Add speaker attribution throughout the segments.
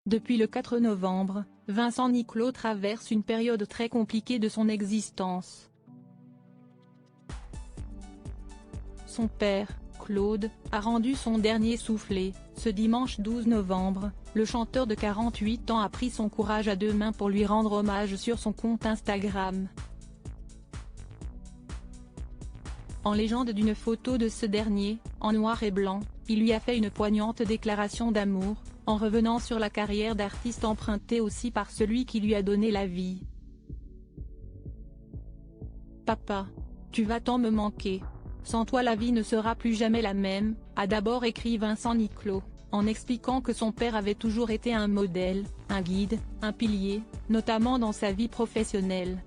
Speaker 1: Depuis le 4 novembre, Vincent Niclot traverse une période très compliquée de son existence. Son père, Claude, a rendu son dernier soufflet. Ce dimanche 12 novembre, le chanteur de 48 ans a pris son courage à deux mains pour lui rendre hommage sur son compte Instagram. En légende d'une photo de ce dernier, en noir et blanc, il lui a fait une poignante déclaration d'amour, en revenant sur la carrière d'artiste empruntée aussi par celui qui lui a donné la vie. « Papa, tu vas tant me manquer. Sans toi la vie ne sera plus jamais la même », a d'abord écrit Vincent Niclot, en expliquant que son père avait toujours été un modèle, un guide, un pilier, notamment dans sa vie professionnelle.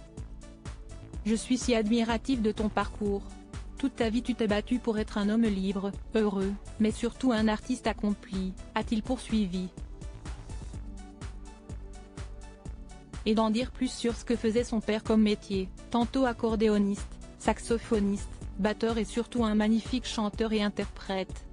Speaker 1: « Je suis si admiratif de ton parcours. Toute ta vie tu t'es battu pour être un homme libre, heureux, mais surtout un artiste accompli », a-t-il poursuivi. Et d'en dire plus sur ce que faisait son père comme métier, tantôt accordéoniste, saxophoniste, batteur et surtout un magnifique chanteur et interprète.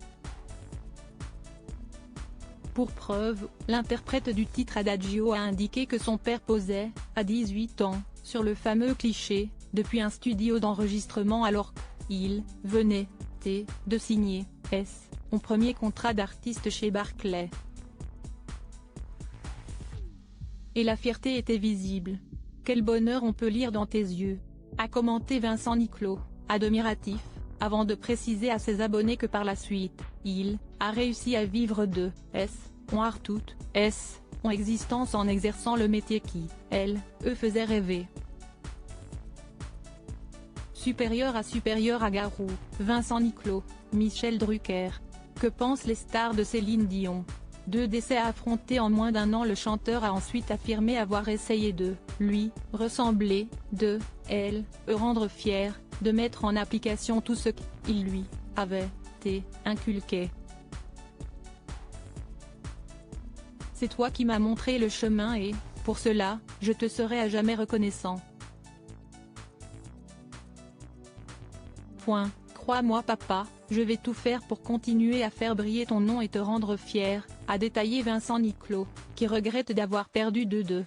Speaker 1: Pour preuve, l'interprète du titre Adagio a indiqué que son père posait, à 18 ans, sur le fameux cliché, depuis un studio d'enregistrement alors qu'il venait de signer son premier contrat d'artiste chez Barclay. Et la fierté était visible. « Quel bonheur on peut lire dans tes yeux », a commenté Vincent Niclot, admiratif, avant de préciser à ses abonnés que par la suite, il a réussi à vivre de son art toute son existence en exerçant le métier qui, faisait rêver. Supérieur à Garou, Vincent Niclot, Michel Drucker. Que pensent les stars de Céline Dion? 2 décès à affronter en moins d'un an. Le chanteur a ensuite affirmé avoir essayé de lui ressembler, de rendre fier, de mettre en application tout ce qu'il lui avait inculqué. C'est toi qui m'as montré le chemin et, pour cela, je te serai à jamais reconnaissant. Crois-moi papa, je vais tout faire pour continuer à faire briller ton nom et te rendre fier, a détaillé Vincent Niclot, qui regrette d'avoir perdu deux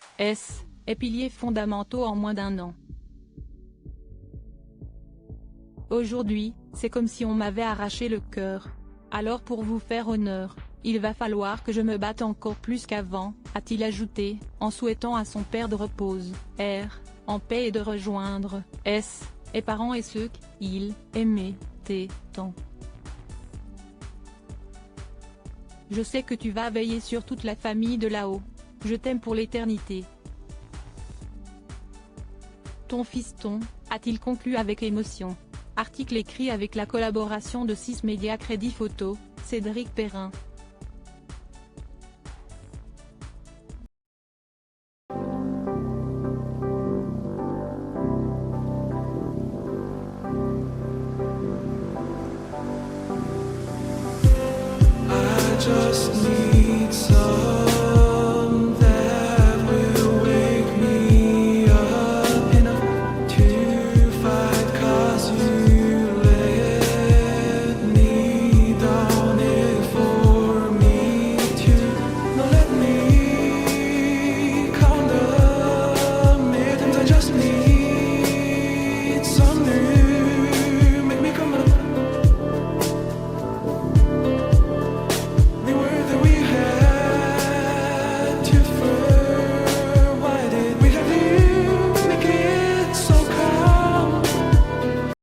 Speaker 1: piliers fondamentaux en moins d'un an. Aujourd'hui, c'est comme si on m'avait arraché le cœur. Alors pour vous faire honneur, il va falloir que je me batte encore plus qu'avant, a-t-il ajouté, en souhaitant à son père de repose, en paix et de rejoindre, et parents et ceux qu'il aimait tant. Je sais que tu vas veiller sur toute la famille de là-haut. Je t'aime pour l'éternité. Ton fiston, a-t-il conclu avec émotion. Article écrit avec la collaboration de 6 médias Crédit Photo, Cédric Perrin.
Speaker 2: Just need